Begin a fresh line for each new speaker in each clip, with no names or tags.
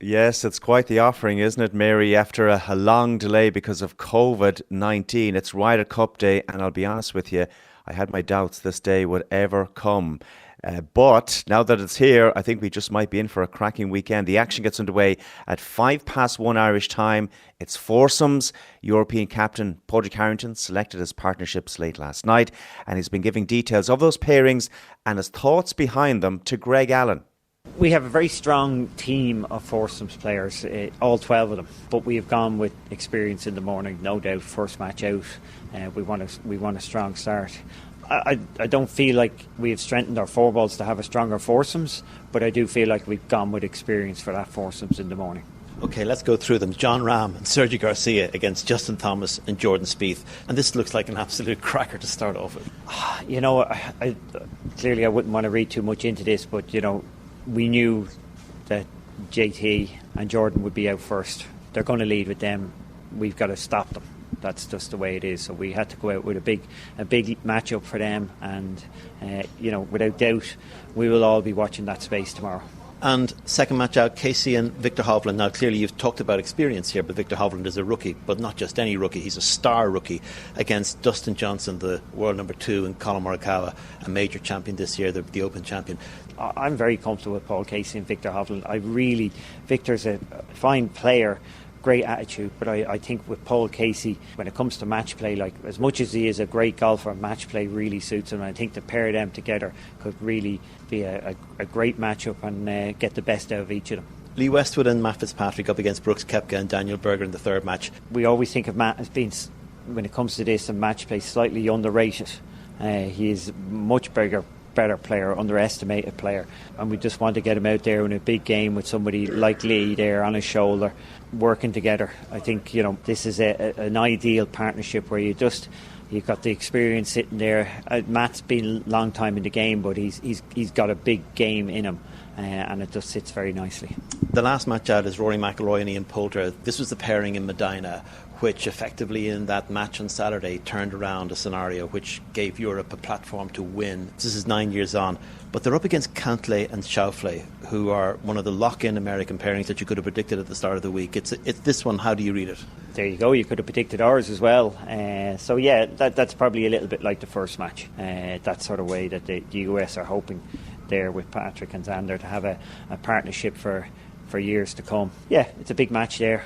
Yes, it's quite the offering, isn't it, Mary? After a long delay because of COVID-19, it's Ryder Cup Day, and I'll be honest with you, I had my doubts this day would ever come. But now that it's here, I think we just might be in for a cracking weekend. The action gets underway at 1:05 Irish time. It's foursomes. European captain Padraig Harrington selected his partnerships late last night, and he's been giving details of those pairings and his thoughts behind them to Greg Allen.
We have a very strong team of foursomes players, all 12 of them, but we have gone with experience in the morning, no doubt. First match out, we want a strong start. I don't feel like we have strengthened our four balls to have a stronger foursomes, but I do feel like we've gone with experience for that foursomes in the morning.
OK, let's go through them. Jon Rahm and Sergio Garcia against Justin Thomas and Jordan Spieth. And this looks like an absolute cracker to start off with.
You know, clearly I wouldn't want to read too much into this, but, you know, we knew that JT and Jordan would be out first. They're going to lead with them. We've got to stop them. That's just the way it is. So we had to go out with a big matchup for them, and you know, without doubt, we will all be watching that space tomorrow.
And second match out, Casey and Victor Hovland. Now, clearly you've talked about experience here, but Victor Hovland is a rookie, but not just any rookie. He's a star rookie against Dustin Johnson, the world number 2, and Colin Morikawa, a major champion this year, the Open champion.
I'm very comfortable with Paul Casey and Victor Hovland. Victor's a fine player, great attitude, but I think with Paul Casey, when it comes to match play, like as much as he is a great golfer, match play really suits him. And I think the pair of them together could really be a great matchup and get the best out of each of them.
Lee Westwood and Matt Fitzpatrick up against Brooks Koepka and Daniel Berger in the third match.
We always think of Matt as being, when it comes to this and match play, slightly underrated. He is much better player, underestimated player, and we just want to get him out there in a big game with somebody like Lee there on his shoulder, working together. I think, you know, this is an ideal partnership where you've got the experience sitting there. Matt's been a long time in the game, but he's got a big game in him, and it just sits very nicely.
The last match out is Rory McIlroy and Ian Poulter. This was the pairing in Medina, which effectively in that match on Saturday turned around a scenario which gave Europe a platform to win. This is 9 years on, but they're up against Cantlay and Schauffele, who are one of the lock-in American pairings that you could have predicted at the start of the week. It's this one. How do you read it?
There you go. You could have predicted ours as well. So yeah, that's probably a little bit like the first match. That sort of way that the US are hoping there with Patrick and Xander to have a partnership for years to come. Yeah, it's a big match there,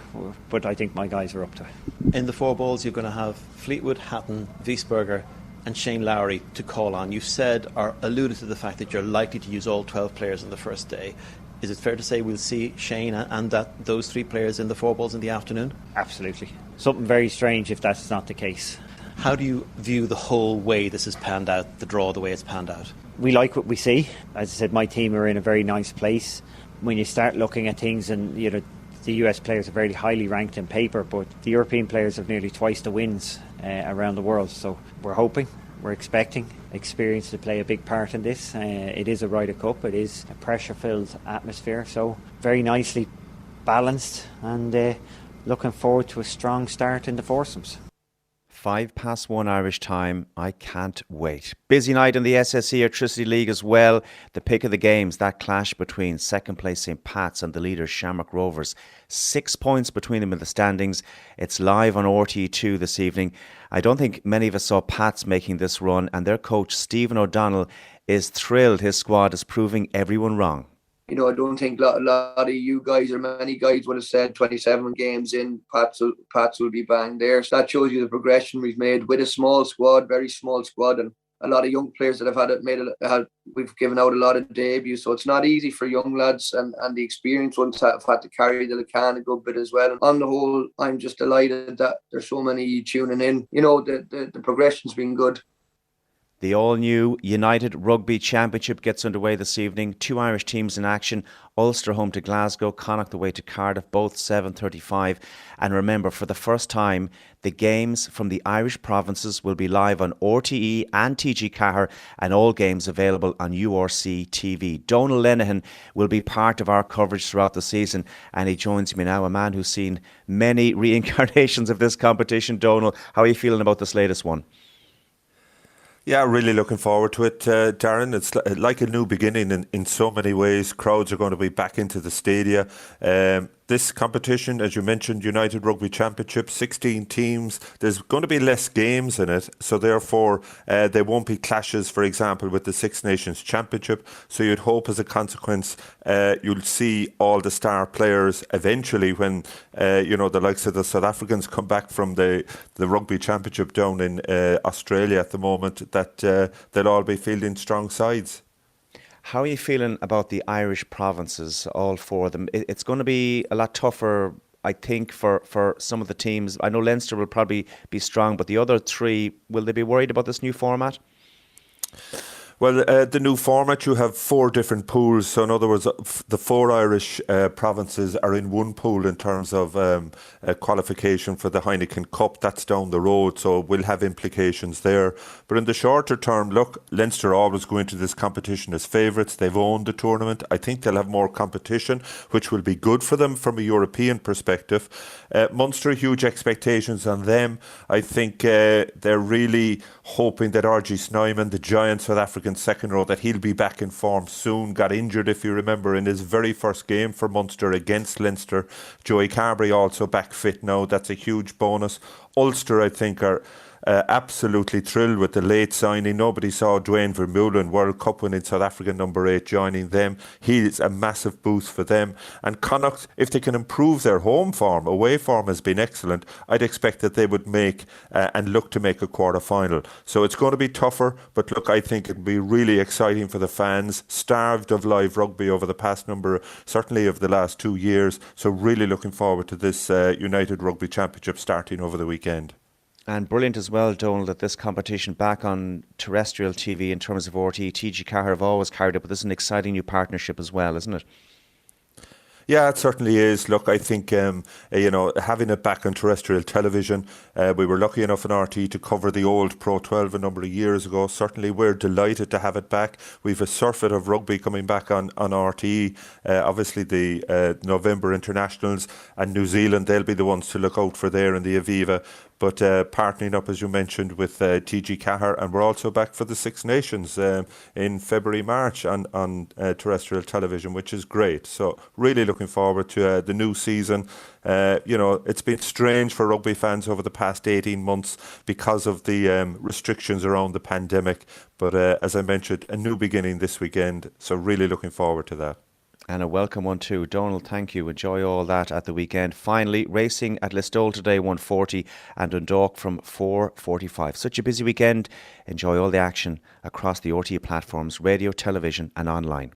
but I think my guys are up to it.
In the four balls, you're going to have Fleetwood, Hatton, Wiesberger and Shane Lowry to call on. You said or alluded to the fact that you're likely to use all 12 players on the first day. Is it fair to say we'll see Shane and those 3 players in the four balls in the afternoon?
Absolutely. Something very strange if that's not the case.
How do you view the whole way this has panned out, the draw, the way it's panned out?
We like what we see. As I said, my team are in a very nice place. When you start looking at things, and you know, the US players are very highly ranked in paper, but the European players have nearly twice the wins around the world. So we're expecting experience to play a big part in this. It is a Ryder Cup, it is a pressure-filled atmosphere, so very nicely balanced, and looking forward to a strong start in the foursomes.
1:05 Irish time. I can't wait. Busy night in the SSE Airtricity League as well. The pick of the games, that clash between second place St Pat's and the leaders Shamrock Rovers. 6 points between them in the standings. It's live on RTE2 this evening. I don't think many of us saw Pat's making this run, and their coach Stephen O'Donnell is thrilled his squad is proving everyone wrong.
You know, I don't think a lot of you guys or many guys would have said 27 games in, Pats will be bang there. So that shows you the progression we've made with a small squad, very small squad, and a lot of young players that have we've given out a lot of debuts. So it's not easy for young lads, and the experienced ones have had to carry the can a good bit as well. And on the whole, I'm just delighted that there's so many tuning in. You know, the progression's been good.
The all-new United Rugby Championship gets underway this evening. 2 Irish teams in action. Ulster home to Glasgow, Connacht away to Cardiff, both 7:35. And remember, for the first time, the games from the Irish provinces will be live on RTE and TG Cahir, and all games available on URC TV. Donal Lenihan will be part of our coverage throughout the season, and he joins me now, a man who's seen many reincarnations of this competition. Donal, how are you feeling about this latest one?
Yeah, really looking forward to it, Darren. It's like a new beginning in so many ways. Crowds are going to be back into the stadia. This competition, as you mentioned, United Rugby Championship, 16 teams. There's going to be less games in it, so therefore there won't be clashes, for example, with the Six Nations Championship. So you'd hope as a consequence you'll see all the star players eventually when, the likes of the South Africans come back from the Rugby Championship down in Australia at the moment, that they'll all be fielding strong sides.
How are you feeling about the Irish provinces, all four of them? It's going to be a lot tougher, I think, for some of the teams. I know Leinster will probably be strong, but the other three, will they be worried about this new format?
Well, the new format, you have 4 different pools. So in other words, the 4 Irish provinces are in one pool in terms of qualification for the Heineken Cup. That's down the road, so we'll have implications there. But in the shorter term, look, Leinster always go into this competition as favourites. They've owned the tournament. I think they'll have more competition, which will be good for them from a European perspective. Munster, huge expectations on them. I think they're really hoping that RG Snyman, the giant South African second row, that he'll be back in form soon. Got injured, if you remember, in his very first game for Munster against Leinster. Joey Carbery also back fit now. That's a huge bonus. Ulster, I think, are absolutely thrilled with the late signing. Nobody saw Dwayne Vermeulen, World Cup winning South African number 8, joining them. He's a massive boost for them. And Connacht, if they can improve their home form, away form has been excellent, I'd expect that they would make and look to make a quarter-final. So it's going to be tougher, but look, I think it'll be really exciting for the fans, starved of live rugby over the past number, certainly of the last 2 years. So really looking forward to this United Rugby Championship starting over the weekend.
And brilliant as well, Donald, that this competition back on terrestrial TV in terms of RTE. TG Ceathair have always carried it, but this is an exciting new partnership as well, isn't it?
Yeah, it certainly is. Look, I think, having it back on terrestrial television, we were lucky enough in RT to cover the old Pro 12 a number of years ago. Certainly, we're delighted to have it back. We've a surfeit of rugby coming back on RTE. Obviously, the November internationals and New Zealand, they'll be the ones to look out for there in the Aviva. But partnering up, as you mentioned, with TG Ceathair, and we're also back for the Six Nations in February, March on terrestrial television, which is great. So really looking forward to the new season. It's been strange for rugby fans over the past 18 months because of the restrictions around the pandemic. But as I mentioned, a new beginning this weekend. So really looking forward to that.
And a welcome one too. Donald, thank you. Enjoy all that at the weekend. Finally, racing at Listowel today, 1:40, and Dundalk from 4:45. Such a busy weekend. Enjoy all the action across the RTE platforms, radio, television and online.